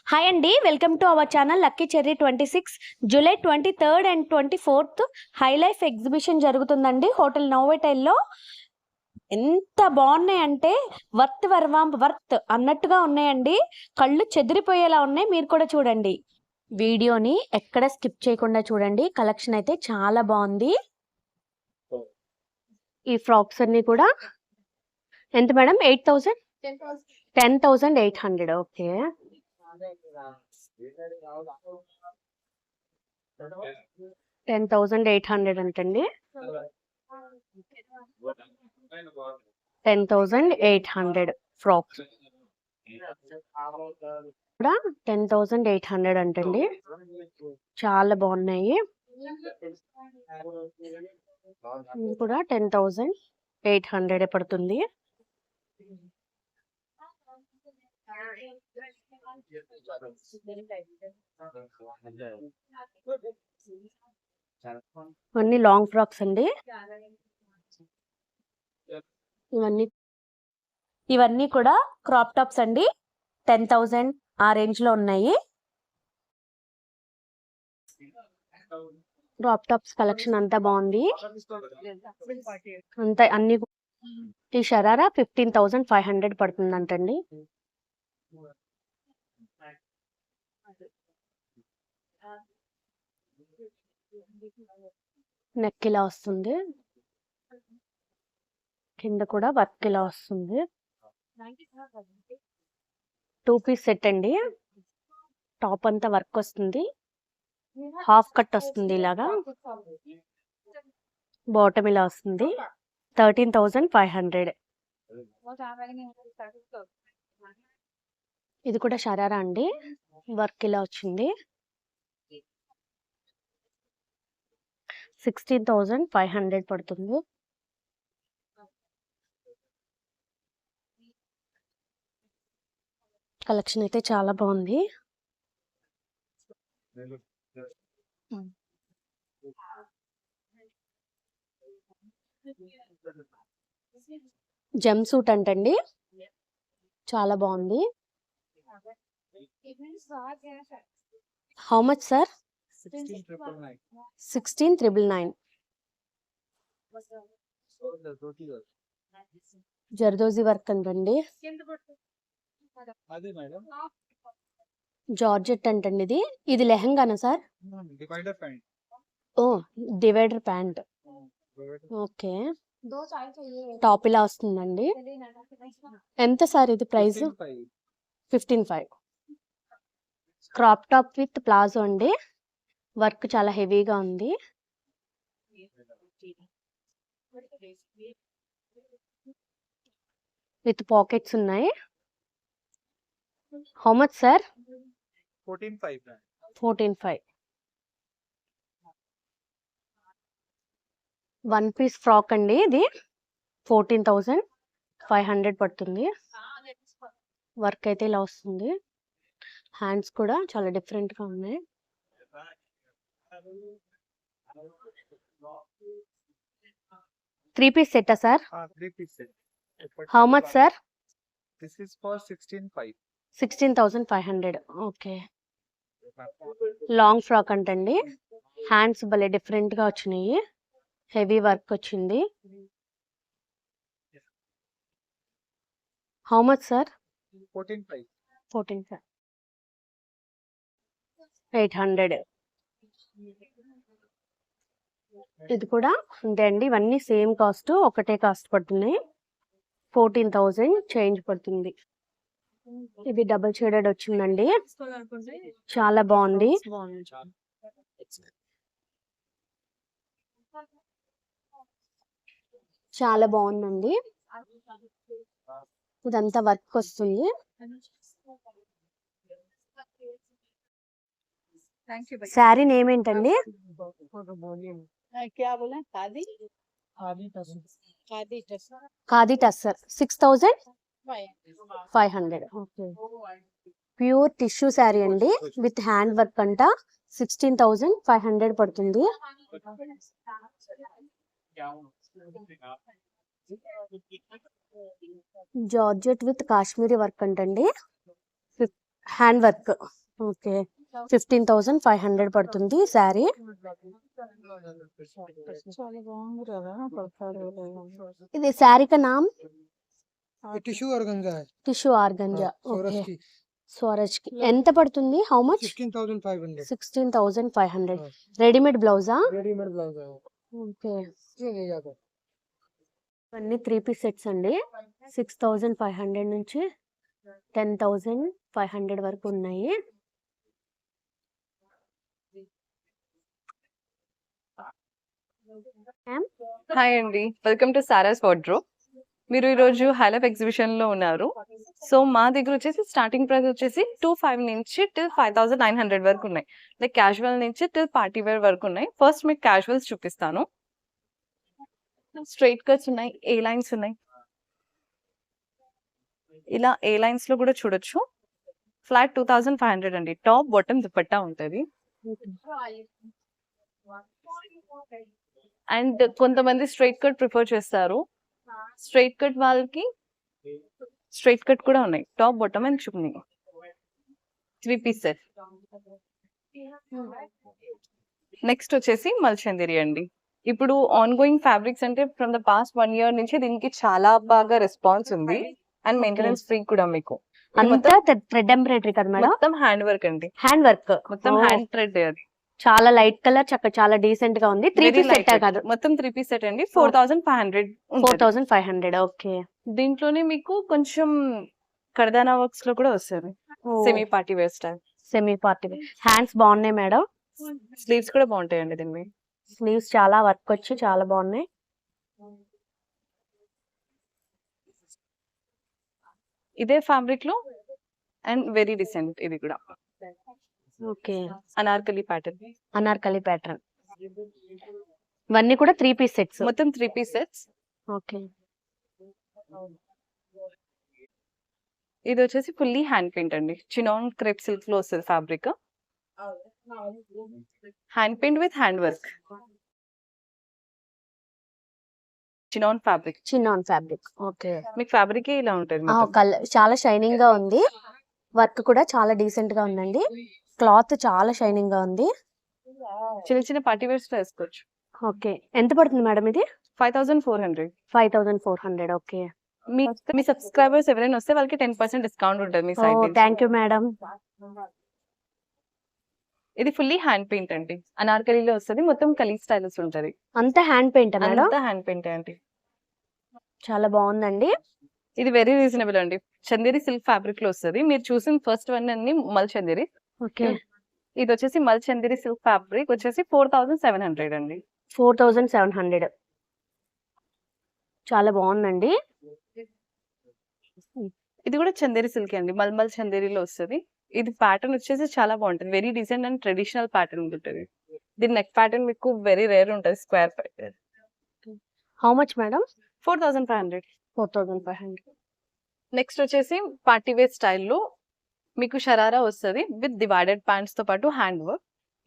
Hi అండి, welcome to our channel lucky cherry 26. July 23rd and 24th high life exhibition జరుగుతుందండి hotel నోవోటైల్లో. ఎంత బాగున్నాయంటే worth అన్నట్టుగా ఉన్నాయండి. కళ్ళు చెదిరిపోయేలా ఉన్నాయి. మీరు కూడా చూడండి, వీడియోని ఎక్కడ స్కిప్ చేయకుండా చూడండి. కలెక్షన్ అయితే చాలా బాగుంది. ఈ ఫ్రాక్స్ అన్ని కూడా ఎంత మేడం? 8,000, 10,800. ఓకే, 10,800 అంటండి. 10,800 ఫ్రాక్స్ కూడా 10,800 అంటండి. చాలా బాగున్నాయి. ఇది కూడా 10,800 పడుతుంది. ఇవన్నీ లాంగ్ ఫ్రాక్స్ అండి. ఇవన్నీ కూడా క్రాప్ టాప్స్ అండి. 10,000 ఆ రేంజ్ లో ఉన్నాయి. క్రాప్ టాప్స్ కలెక్షన్ అంతా బాగుంది. అంతా అన్ని ఈ షరారా 15,500 పడుతుందంటండి. నెక్ ఇలా వస్తుంది, కింద కూడా వర్క్ ఇలా వస్తుంది. 2 పీస్ సెట్ అండి. టాప్ అంతా వర్క్ వస్తుంది, హాఫ్ కట్ వస్తుంది ఇలాగా. బాటమ్ ఇలా వస్తుంది. 13,500. ఇది కూడా షరారా అండి, వర్క్ ఇలా వచ్చింది. 16,500 పడుతుంది. కలెక్షన్ అయితే చాలా బాగుంది. జెమ్ సూట్ అంటండి, చాలా బాగుంది. How much sir? 16,999. Zardozi work అంటండి, జార్జెట్ అంటండి. ఇది లెహంగానా sir? Oh, divider pant. Okay, top ఇలా వస్తుందండి. ఎంత సార్ ఇది price? 15,500. Crop top with palazzo అండి. వర్క్ చాలా హెవీగా ఉంది. విత్ పాకెట్స్ ఉన్నాయి. How much sir? 14,500. 1 piece frock అండి. ఇది 14,500 పడుతుంది. వర్క్ అయితే ఇలా వస్తుంది. హ్యాండ్స్ కూడా చాలా డిఫరెంట్ గా ఉన్నాయి. త్రీ పీస్ సెట్టా sir? How much sir? 16,500. Okay, long frock అంటండి. హ్యాండ్స్ భలే డిఫరెంట్ గా వచ్చినాయి, హెవీ వర్క్ వచ్చింది. How much sir? 14,500. 800. ఇది కూడా అంతే అండి. ఇవన్నీ సేమ్ కాస్ట్, ఒకటే కాస్ట్ పడుతున్నాయి. 14,000 చేంజ్ పడుతుంది. ఇది డబుల్ షేడెడ్ వచ్చిందండి, చాలా బాగుంది. చాలా బాగుందండి. ఇదంతా వర్క్ వస్తుంది. శారీ నేమ్ ఏంటండి? Khadi tussar. 6,500. Okay, pure tissue sari అండి, విత్ హ్యాండ్ వర్క్ అంట. 16,500 పడుతుంది. జార్జెట్ విత్ కాశ్మీరీ వర్క్ అంటండి. Hand work. ఓకే, 15,500 పడుతుంది శారీ. ఇది శారీ కా నామ్ टिश्यू ऑर्गेन्जा है టిష్యూ ఆర్గంజా. सूरज ఓకే, की స్వరాజ్ కి ఎంత పడుతుంది? How much? 16,500 16,500. రెడీమేడ్ బ్లౌజా? रेडीमेड ब्लाउज है ఓకే, ये ले जाकर అన్ని 3 పీస్ సెట్స్ అండి. 6,500 నుంచి 10,500 వరకు ఉన్నాయి. హాయ్ అండి, వెల్కమ్ టు సారాస్ వార్డ్రోబ్. మీరు ఈరోజు హైలైఫ్ ఎగ్జిబిషన్ లో ఉన్నారు. సో మా దగ్గర వచ్చేసి స్టార్టింగ్ ప్రైస్ వచ్చేసి 2,500 నుంచి till 5,900 వరకు ఉన్నాయి. లైక్ క్యాజువల్ నుంచి till పార్టీ వేర్ వరకు ఉన్నాయి. ఫస్ట్ మీకు క్యాజువల్స్ చూపిస్తాను. స్ట్రైట్ కట్స్ ఉన్నాయి, ఏ లైన్స్ ఉన్నాయి. ఇలా ఏ లైన్స్ లో కూడా చూడొచ్చు. ఫ్లాట్ 2,500 అండి. టాప్ బాటమ్ దుపట్టా ఉంటుంది. అండ్ కొంతమంది స్ట్రైట్ కట్ ప్రిఫర్ చేస్తారు. స్ట్రైట్ కట్ వాళ్ళకి స్ట్రైట్ కట్ కూడా ఉన్నాయి. Top bottom and chunni 3 piece set. Next వచ్చేసి మల్చందేరి అండి. ఇప్పుడు ఆన్ గోయింగ్ ఫ్యాబ్రిక్స్ అంటే ఫ్రమ్ ద పాస్ట్ 1 year నుంచి దీనికి చాలా బాగా రెస్పాన్స్ ఉంది. అండ్ మెయింటెనెన్స్ ఫ్రీ కూడా మీకు. అంతా థ్రెడ్ ఎంబ్రాయిడరీ కదా మేడం? మొత్తం హ్యాండ్ వర్క్ అండి. హ్యాండ్ వర్క్ మొత్తం హ్యాండ్ థ్రెడ్ అది. చాలా లైట్ కలర్, చాలా డీసెంట్ గా ఉంది. 3 పీస్ సెట్ కాదు, మొత్తం 3 పీస్ సెట్ అండి. 4,500. 4,500. ఓకే, దీంట్లోనే మీకు కొంచెం కర్దానా వర్క్స్ లో కూడా వస్తుంది. Semi party wear style. Semi party. Hands బాగున్నాయి మేడం. స్లీవ్స్ కూడా బాగుంటాయండి దీన్ని. స్లీవ్స్ చాలా వర్క్ వచ్చి చాలా బాగున్నాయి. ఇదే ఫ్యాబ్రిక్ లో అండ్ వెరీ డిసెంట్. ఇది కూడా okay, anarkali pattern. Anarkali pattern. ఇవన్నీ కూడా 3 పీస్ సెట్స్. మొత్తం 3 పీస్ సెట్స్. ఓకే, ఇది వచ్చేసి ఫుల్లీ హ్యాండ్ పెయింట్ అండి. చినాన్ క్రేప్ సిల్క్ లో వస్తుంది fabric. Hand paint with hand work. Chinon fabric. Chinon fabric. Okay, మీకు ఫ్యాబ్రిక్ ఇలా ఉంటుంది. చాలా షైనింగ్ గా ఉంది. వర్క్ కూడా చాలా డీసెంట్ గా ఉందండి. క్లాత్ చాలా షైనింగ్ గా ఉంది. చిన్న చిన్న పార్టీ వేర్స్ లో వేసుకోవచ్చు. ఓకే, ఎంత పడుతుంది మేడం ఇది? 5,400. 5,400. ఓకే, మీ సబ్స్క్రైబర్స్ ఎవరైనా వస్తే వాళ్ళకి 10% డిస్కౌంట్ ఉంటుంది మీ సైడ్ నుంచి. Thank you madam. ఇది ఫుల్లీ హ్యాండ్ పెయింట్ అండి. అనార్కలిలో వస్తుంది. మొత్తం కలీ స్టైల్స్ ఉంటది. అంతా హ్యాండ్ పెయింట్ మేడం? అంతా హ్యాండ్ పెయింట్ అండి. చాలా బాగుందండి. ఇది వెరీ రీజనబుల్ అండి. చందేరి సిల్క్ ఫ్యాబ్రిక్ లో వస్తుంది. మీరు చూసిన ఫస్ట్ వన్ అన్ని మల్ చందేరి. ఓకే, ఇది వచ్చేసి మల్ చందేరి సిల్క్ ఫ్యాబ్రిక్ వచ్చేసి 4,700 అండి. 4,700. చాలా బాగుందండి. ఇది కూడా చందేరి సిల్క్ అండి. మల్మల్ చందేరిలో వస్తుంది. ఇది ప్యాటర్న్ వచ్చేసి చాలా బాగుంటుంది. Very decent and traditional pattern ఉంటుంది. దీని నెక్ ప్యాటర్న్ మీకు వెరీ రేర్ ఉంటుంది. Square pattern. How much madam? 4,500. 4,500. Next వచ్చేసి పార్టీ వేర్ స్టైల్లో మీకు షరారా వస్తుంది విత్ డివైడెడ్ ప్యాంట్స్ తో పాటు హ్యాండ్ వర్క్.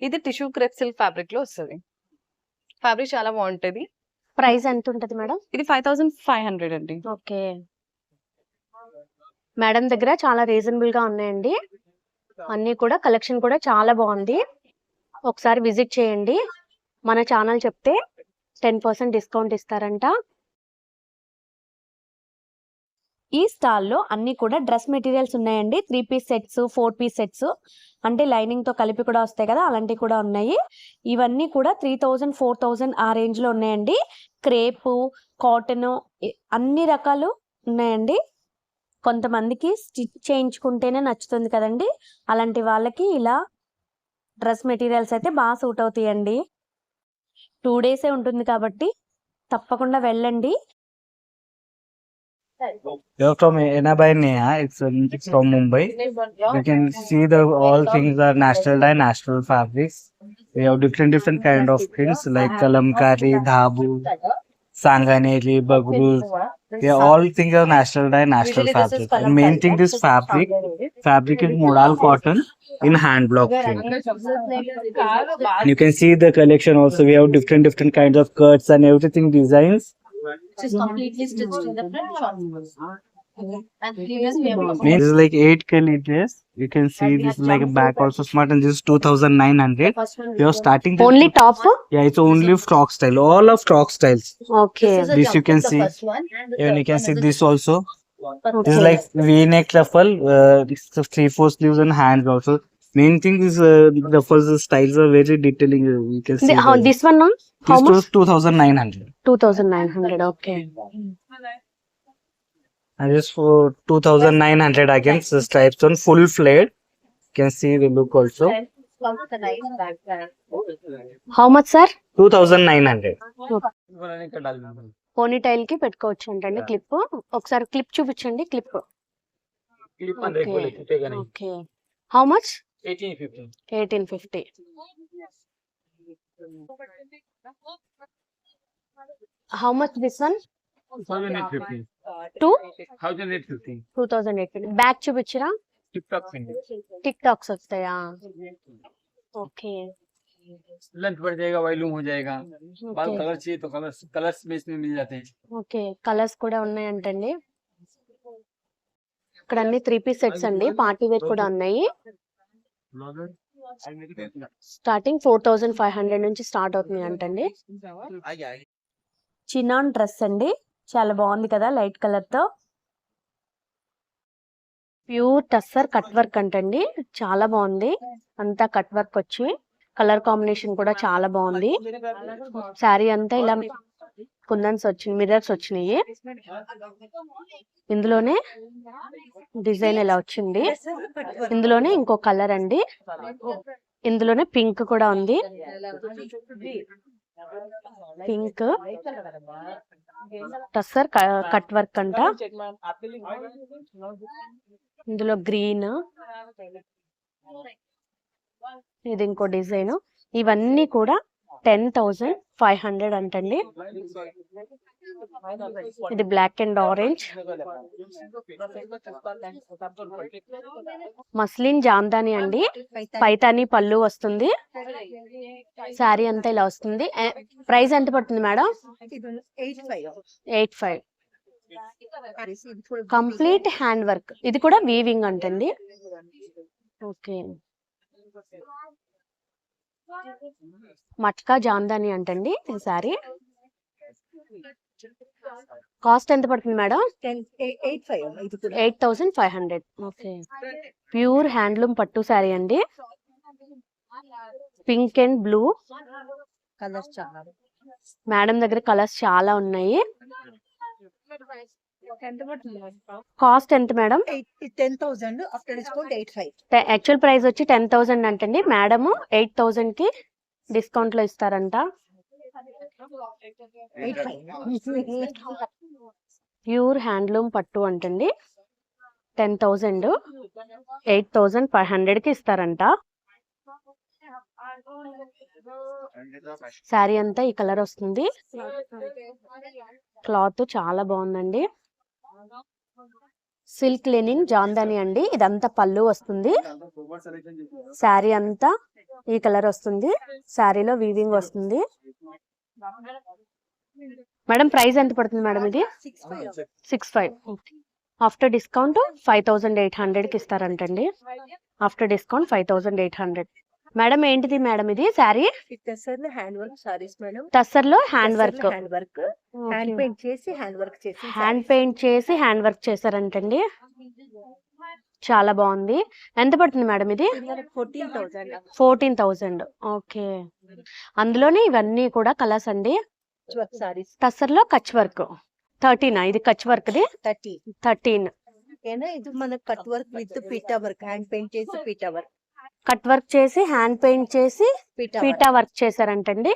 ఇది టిష్యూ క్రేప్ సిల్క్ ఫ్యాబ్రిక్ లో వస్తుంది. ఫ్యాబ్రిక్ చాలా బాగుంటది. ప్రైస్ ఎంత ఉంటది మేడం? ఇది 5,500 అండి. ఓకే, మేడం దగ్గర చాలా రీజనబుల్ గా ఉన్నాయండి. అన్ని కూడా కలెక్షన్ కూడా చాలా బాగుంది. ఒకసారి విజిట్ చేయండి. మన ఛానల్ చెప్తే 10% డిస్కౌంట్ ఇస్తారంట. ఈ స్టాల్లో అన్ని కూడా డ్రెస్ మెటీరియల్స్ ఉన్నాయండి. 3 పీస్ సెట్స్, 4 పీస్ సెట్స్, అంటే లైనింగ్ తో కలిపి కూడా వస్తాయి కదా, అలాంటివి కూడా ఉన్నాయి. ఇవన్నీ కూడా 3,000, 4,000 ఆ రేంజ్ లో ఉన్నాయండి. క్రేపు, కాటన్ అన్ని రకాలు ఉన్నాయండి. కొంతమందికి స్టిచ్ చేయించుకుంటేనే నచ్చుతుంది కదండి, అలాంటి వాళ్ళకి ఇలా డ్రెస్ మెటీరియల్స్ అయితే బాగా సూట్ అవుతాయండి. 2 డేసే ఉంటుంది కాబట్టి తప్పకుండా వెళ్ళండి. You're from Ena by Neha. It's from Mumbai. You can see all things are national dye, national fabrics. We have different kind of things like kalamkari, dhabu, sanganeri, bagruz. Yeah, all things are national dye, national fabric. And main thing is fabric is modal cotton in hand block print. And you can see the collection also. We have different kinds of cuts and everything designs. Which is completely stitched in the front shop. This is like 8K liters. You can see this is like a back also smart, and this is 2,900. You're starting this. Only top. Yeah, it's only frock style. All of frock styles. Okay. This you can see. Even you can see this also. This is like V-neck ruffle. This is 3/4 sleeves and hands also. Main thing is ruffles styles are very detailing. You can see. This one how This much? was 2,900. 2,900. Okay. And this for 2,900 again. So stripes on full flared. You can see the look also. How much sir? 2,900. పోనీ tile కి పెట్టుకోవచ్చు అంటండి clip. ఒకసారి clip చూపించండి. Clip. Okay. How much? 1850. How much this one? 2,850. Back చూపించరా? Tic tacs వస్తాయా? Okay. Length बढ़ जाएगा, वॉल्यूम हो जाएगा। बाल ఓకే. कलर चाहिए तो कलर्स में इसमें मिल जाते हैं। ఓకే. కలర్స్ కూడా ఉన్నాయంటండి. ఇక్కడ అన్ని 3 పీస్ సెట్స్ అండి. పార్టీ వేర్ కూడా ఉన్నాయి. స్టార్టింగ్ 4,500 నుంచి స్టార్ట్ అవుతుంది అంటండి. చినాన్ డ్రెస్ అండి. చాలా బాగుంది కదా, లైట్ కలర్ తో. ప్యూర్ టస్సర్ కట్ వర్క్ అంటండి. చాలా బాగుంది. అంతా కట్ వర్క్ వచ్చి కలర్ కాంబినేషన్ కూడా చాలా బాగుంది. శారీ అంతా ఇలా కుందన్స్ వచ్చినాయి, మిర్రర్స్ వచ్చినాయి. ఇందులోనే డిజైన్ ఇలా వచ్చింది. ఇందులోనే ఇంకో కలర్ అండి. ఇందులోనే పింక్ కూడా ఉంది. పింక్ టస్సర్ కట్ వర్క్ అంట. ఇందులో గ్రీన్, ఇది ఇంకో డిజైన్. ఇవన్నీ కూడా 10,500 అంటండి. ఇది black and orange. Muslin jamdani అండి. పైతాని పళ్ళు వస్తుంది. శారీ అంతా ఇలా వస్తుంది. ప్రైస్ ఎంత పడుతుంది మేడం? 8,500. Complete hand work. ఇది కూడా వీవింగ్ అంటండి. ఓకే. మట్కా జామ్దాని అంటండి ఈ సారీ. కాస్ట్ ఎంత పడుతుంది మేడం? 8,500. ఓకే. ప్యూర్ హ్యాండ్లూమ్ పట్టు సారీ అండి. Pink and blue. మేడం దగ్గర కలర్స్ చాలా ఉన్నాయి. కాస్ట్ ఎంత madam? 10,000 after discount 8,500. Actual price వచ్చి 10,000 అంటండి. మేడం 8,000 కి డిస్కౌంట్ లో ఇస్తారంట. 8,500. ప్యూర్ హ్యాండ్లూమ్ పట్టు అంటండి. 10,000 8,500 కి ఇస్తారంట. శారీ అంతా ఈ కలర్ వస్తుంది. క్లాత్ చాలా బాగుందండి. సిల్క్ లెనిన్ జామ్దాని అండి. ఇదంతా పళ్ళు వస్తుంది. శారీ అంతా ఈ కలర్ వస్తుంది. శారీలో వీవింగ్ వస్తుంది. మేడం ప్రైస్ ఎంత పడుతుంది మేడం ఇది? 6,500. ఆఫ్టర్ డిస్కౌంట్ 5,800 కి ఇస్తారంటండి. After discount 5,800. మేడం ఏంటిది మేడం ఇది శారీ? టస్సర్లో hand work saris madam. Tussar లో hand work. Hand work hand paint చేసి హ్యాండ్ వర్క్ చేసి హ్యాండ్ పెయింట్ చేసి హ్యాండ్ వర్క్ చేశారంటండి. చాలా బాగుంది. ఎంత పడుతుంది మేడం ఇది? 14,000. 14,000. ఓకే. అందులోనే ఇవన్నీ కూడా కలర్స్ అండి. వర్క్ సారీస్ టస్సర్ లో కచ్ వర్క్. 13 ఇది కచ్ వర్క్ ది. 30. 13 ఏనా ఇది మన cut work with PETA work hand paint చేసి పీటా వర్క్. కట్ వర్క్ చేసి హ్యాండ్ పెయింట్ చేసి పీటా వర్క్ చేశారంటండి.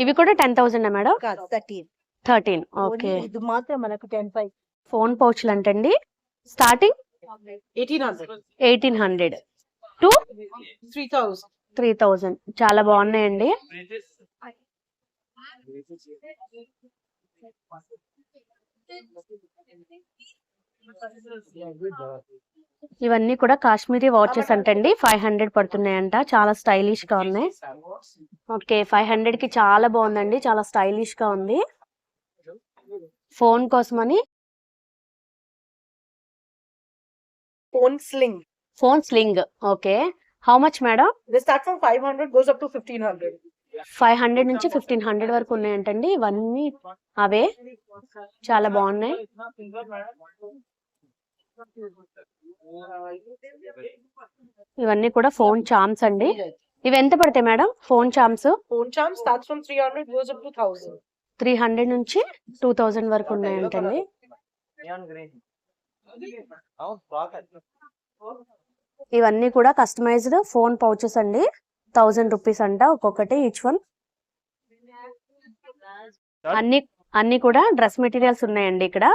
ఇవి కూడా 10,000 మేడం? కాదు 13. 13. ఓకే. ఇది మాత్రం మనకు 10,500. ఫోన్ పౌచ్లు అంటండి. Starting 1,800 to 3,000. చాలా బాగున్నాయండి. ఇవన్నీ కూడా కాశ్మీరీ వాచెస్ అంటండి. 500 పడుతున్నాయంట. చాలా స్టైలిష్ గా ఉన్నాయి. ఓకే. 500 కి చాలా బాగుందండి. చాలా స్టైలిష్ గా ఉంది. ఫోన్ కోసమని phone sling. Phone sling. Okay. How much madam? They start from 500, goes up to 1500. 500 నుంచి 1500 వరకు ఉన్నాయంటండి. ఇవన్నీ అవే చాలా బాగున్నాయి. ఇవన్నీ కూడా ఫోన్ చామ్స్ అండి. ఇవి ఎంత పడతాయి madam phone charms? Phone charm starts from 300, goes up to 1000. 300 నుంచి 2000 వరకు ఉన్నాయంటండి. ఇవన్నీ కూడా కస్టమైజ్డ్ ఫోన్ పౌచెస్ అండి. 1000 రూపీస్ అంట ఒక్కొక్కటి ఈచ్ వన్. అన్ని కూడా డ్రెస్ మెటీరియల్స్ ఉన్నాయండి ఇక్కడ.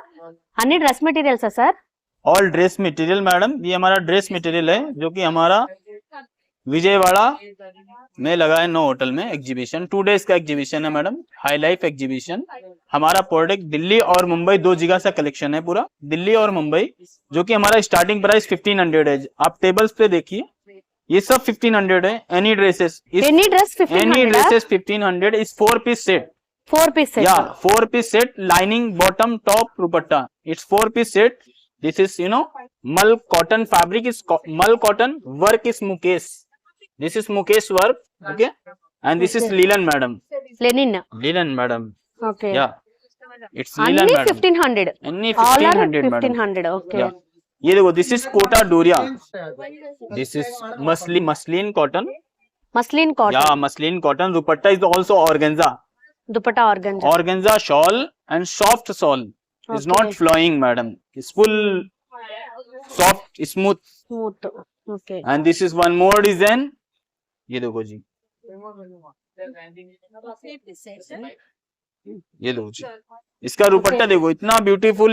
అన్ని డ్రెస్ మెటీరియల్సా sir? All dress material madam, ये हमारा ड्रेस मटेरियल है जो कि हमारा विजयवाड़ा में लगा है 9 होटल में एग्जीबिशन। 2 डेज का एग्जीबिशन है मैडम, हाई लाइफ एग्जीबिशन। हमारा प्रोडक्ट दिल्ली और मुंबई 2 जगह से कलेक्शन है पूरा, दिल्ली और मुंबई, जो कि हमारा स्टार्टिंग प्राइस 1500 है। आप टेबल्स पे देखिए, ये सब 1500 है। Any dresses, any dress any 1500? Dresses 1500 is 4 piece set. 4 piece set. Yeah, 4 piece set, lining, bottom, top, dupatta. It's 4 piece set. This is, Mal cotton fabric is Mal cotton, work is Mukesh. This is Mukesh work, okay? And this is Lilan, madam. Linen. Lilan, madam. Okay. Yeah, it's Lilan, అన్ని madam. 1500. Any all are 1500, madam. 1500. Okay. Yeah. ये देखो, this is Kota Doria. This is muslin cotton. Muslin cotton. Yeah, muslin cotton. Dupatta is also organza. Dupatta organza. Organza shawl and soft shawl. It's Okay. not flowing, madam. It's full soft, smooth. Smooth. Okay. And this is one more design. ये देखो जी, ये देखो जी, इसका दुपट्टा देखो, इतना beautiful,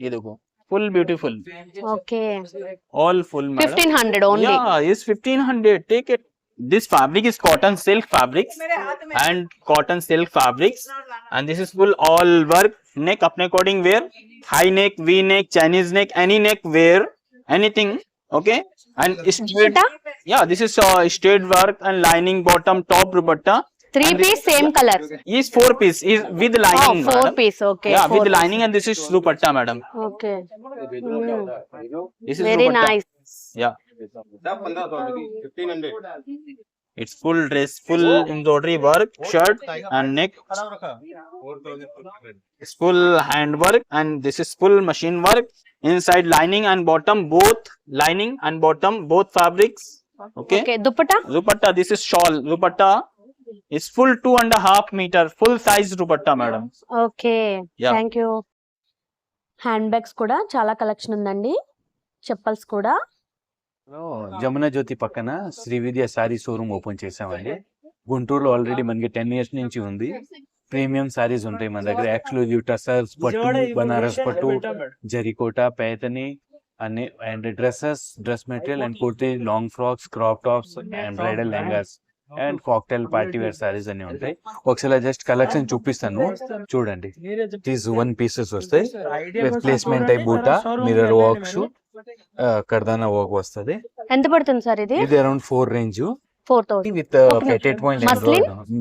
ये देखो, full beautiful, okay. all full, madam. 1500 only. Yeah, it's 1500. Take it. This fabric is cotton silk fabrics and cotton silk fabrics, and this is full all work. Neck अपने according wear, high neck, V neck, Chinese neck, any neck wear, anything, okay? And straight, yeah, this is straight work and lining, bottom, top, dupatta. 3 piece same colour. Is 4 piece is with lining, 4 madam. Piece. Okay. Yeah, with lining, and this is dupatta, madam. Okay. This is very dupatta. Nice. Yeah. It's full dress, full embroidery work, shirt and neck. It's full hand work, and this is full machine work. Inside lining and bottom, both lining and bottom, both fabrics. Okay. Okay. Dupatta. Dupatta, this is shawl. Dupatta is full 2.5 meter, full size dupatta, madam. Okay. Yeah. Thank you. Hand bags కూడా చాలా collection ఉందండి. చెప్పల్స్ కూడా. జమున జ్యోతి పక్కన శ్రీ విద్య sorry showroom open చేసామండి. గుంటూరులో already మనకి 10 years నుంచి ఉంది. ప్రీమియం సారీస్ ఉంటాయి మన దగ్గర. యాక్చువల్లీ టసర్స్ పట్టు, బనారస్ పట్టు, జరీకోట, పైతని అన్ని, and dresses, dress material and kurti, long frocks, crop tops and bridal lehengas and cocktail party wear saris అన్ని ఉంటాయి. ఒకసారి జస్ట్ కలెక్షన్ చూపిస్తాను, చూడండి. దీస్ 1 pieces వస్తాయి విత్ ప్లేస్మెంట్ టైప్ బూటా, మిర్రర్ వర్క్స్, కర్దానా వర్క్ వస్తుంది. ఎంత పడుతుంది సార్ ఇది? ఇది around 4 range 4000 with petit point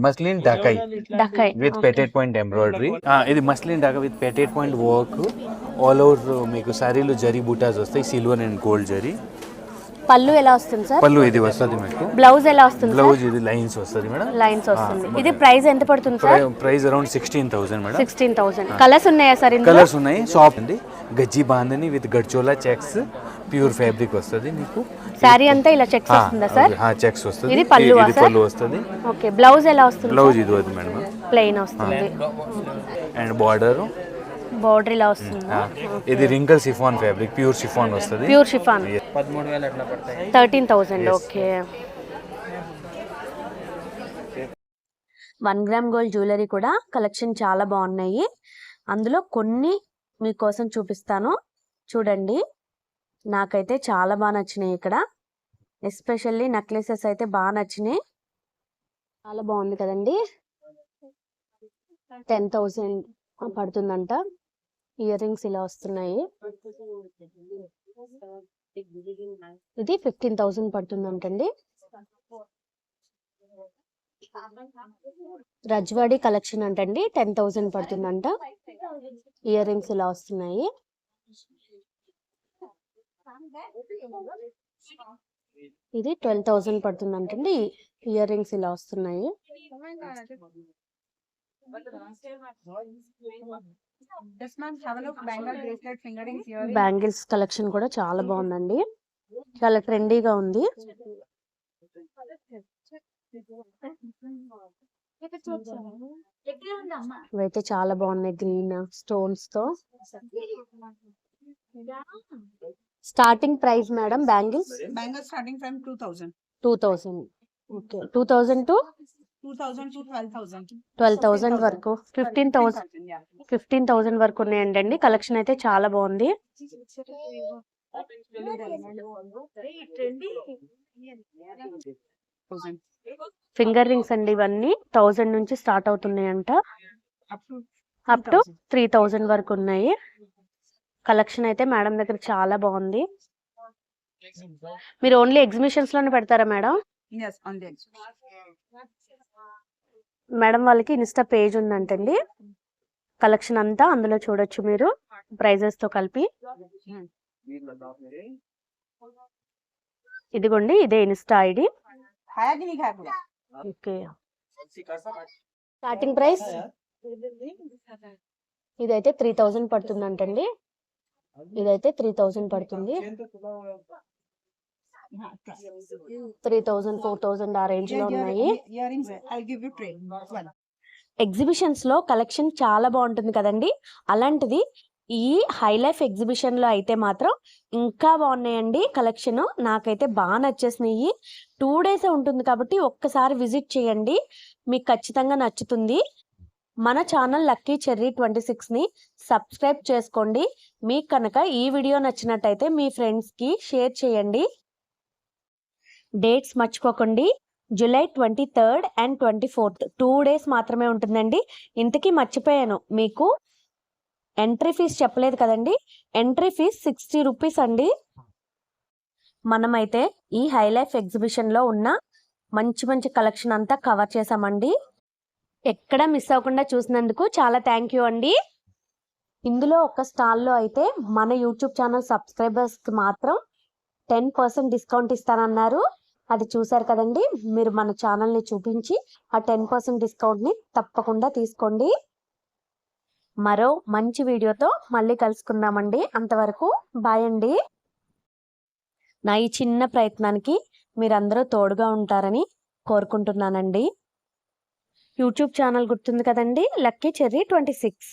muslin Dhakai Dhakai with petit point embroidery. ఇది muslin Dhaka with petit point work. All over మీకు సారీలు జరీ బూటాస్ వస్తాయి, సిల్వర్ అండ్ గోల్డ్ జరీ. పళ్ళు ఎలా వస్తుంది సార్? పళ్ళు ఇది వస్తుంది మీకు. బ్లౌజ్ ఎలా వస్తుంది? బ్లౌజ్ ఇది లైన్స్ వస్తుంది మేడం. లైన్స్ వస్తుంది. ఇది ప్రైస్ ఎంత పడుతుంది sir? Price around 16,000 madam. 16,000. Colours ఉన్నాయా సార్ ఇందులో? కలర్స్ ఉన్నాయి. షాప్ అండి, గజ్జి bandhani with gharchola checks, pure fabric వస్తుంది మీకు. సారీ అంతా ఇలా చెక్స్ వస్తుందా సార్? చెక్స్ వస్తుంది. ఇది పళ్ళు పళ్ళు వస్తుంది. ఓకే. బ్లౌజ్ ఎలా వస్తుంది? బ్లౌజ్ ఇది వద్దు మేడం, ప్లెయిన్ వస్తుంది. అండ్ బార్డర్ బోర్డర్ ఇలా వస్తుంది. ఇది wrinkle chiffon fabric, pure chiffon వస్తుంది. Pure chiffon. 13,000 అట్లా పడతాయి. 13,000. ఓకే. 1 గ్రామ్ గోల్డ్ జ్యువెలరీ కూడా కలెక్షన్ చాలా బాగున్నాయి. అందులో కొన్ని మీకోసం చూపిస్తాను, చూడండి. నాకైతే చాలా బాగా నచ్చినాయి ఇక్కడ. ఎస్పెషల్లీ నెక్లెసెస్ అయితే బాగా నచ్చినాయి. చాలా బాగుంది కదండి. 10,000 పడుతుందంట. ఇయర్ రింగ్స్ ఇలా వస్తున్నాయి. ఇది 15,000 పడుతుందంటండి. రజ్వాడి కలెక్షన్ అంటండి. 10,000 పడుతుందంట. ఇయర్ రింగ్స్ ఇలా వస్తున్నాయి. ఇది 12,000 పడుతుందంటండి. ఇయర్ రింగ్స్ ఇలా వస్తున్నాయి. బ్యాంగిల్స్ కలెక్షన్ కూడా చాలా బాగుందండి. చాలా ట్రెండీగా ఉంది. ఇవైతే చాలా బాగున్నాయి గ్రీన్ స్టోన్స్ తో. Starting price madam bangles Bangle starting from 2000. 2000. Okay, 2000 to 2000 to 12,000. 12,000 వరకు, 15,000 Yeah. 15,000 వరకు ఉన్నాయండి. కలెక్షన్ అయితే చాలా బాగుంది. ఫింగర్ రింగ్స్ అండి, ఇవన్నీ 1000 నుంచి స్టార్ట్ అవుతున్నాయంట. Up to అప్ టు 3,000 వరకు ఉన్నాయి. కలెక్షన్ అయితే మేడం దగ్గర చాలా బాగుంది. మీరు ఓన్లీ ఎగ్జిబిషన్స్ లోనే పెడతారా madam? yes on the madam వాళ్ళకి ఇన్స్టా పేజ్ ఉందంటండి. కలెక్షన్ అంతా అందులో చూడొచ్చు మీరు, ప్రైజెస్ తో కలిపి. ఇదిగోండి, ఇదే Insta ID. Okay, starting price ఇదైతే 3,000 పడుతుందంటండి. ఇదైతే 3,000 పడుతుంది. 3,000 4,000 ఆ రేంజ్ లో ఉన్నాయి. earrings. I'll give you tray. One. Exhibitions లో కలెక్షన్ చాలా బాగుంటుంది కదండి. అలాంటిది ఈ హై లైఫ్ ఎగ్జిబిషన్ లో అయితే మాత్రం ఇంకా బాగున్నాయండి కలెక్షన్. నాకైతే బాగా నచ్చేసినాయి. 2 days ఉంటుంది కాబట్టి ఒక్కసారి విజిట్ చేయండి, మీకు ఖచ్చితంగా నచ్చుతుంది. మన ఛానల్ లక్కీ చెర్రీ 26 ని సబ్స్క్రైబ్ చేసుకోండి. మీకు కనుక ఈ వీడియో నచ్చినట్టయితే మీ ఫ్రెండ్స్ కి షేర్ చేయండి. డేట్స్ మర్చిపోకండి, July 23rd and 24th 2 days మాత్రమే ఉంటుందండి. ఇంతకీ మర్చిపోయాను, మీకు ఎంట్రీ ఫీజ్ చెప్పలేదు కదండి. ఎంట్రీ ఫీజ్ 60 రూపీస్ అండి. మనమైతే ఈ హై లైఫ్ ఎగ్జిబిషన్ లో ఉన్న మంచి మంచి కలెక్షన్ అంతా కవర్ చేసామండి. ఎక్కడ మిస్ అవ్వకుండా చూసినందుకు చాలా థ్యాంక్ యూ అండి. ఇందులో ఒక స్టాల్లో అయితే మన యూట్యూబ్ ఛానల్ సబ్స్క్రైబర్స్ కి మాత్రం 10% డిస్కౌంట్ ఇస్తానన్నారు. అది చూసారు కదండి. మీరు మన ఛానల్ ని చూపించి ఆ 10% డిస్కౌంట్ ని తప్పకుండా తీసుకోండి. మరో మంచి వీడియోతో మళ్ళీ కలుసుకుందామండి. అంతవరకు బాయ్ అండి. నా ఈ చిన్న ప్రయత్నానికి మీరందరూ తోడుగా ఉంటారని కోరుకుంటున్నానండి. యూట్యూబ్ ఛానల్ గుర్తుంది కదండి, లక్కీ చెర్రీ 26.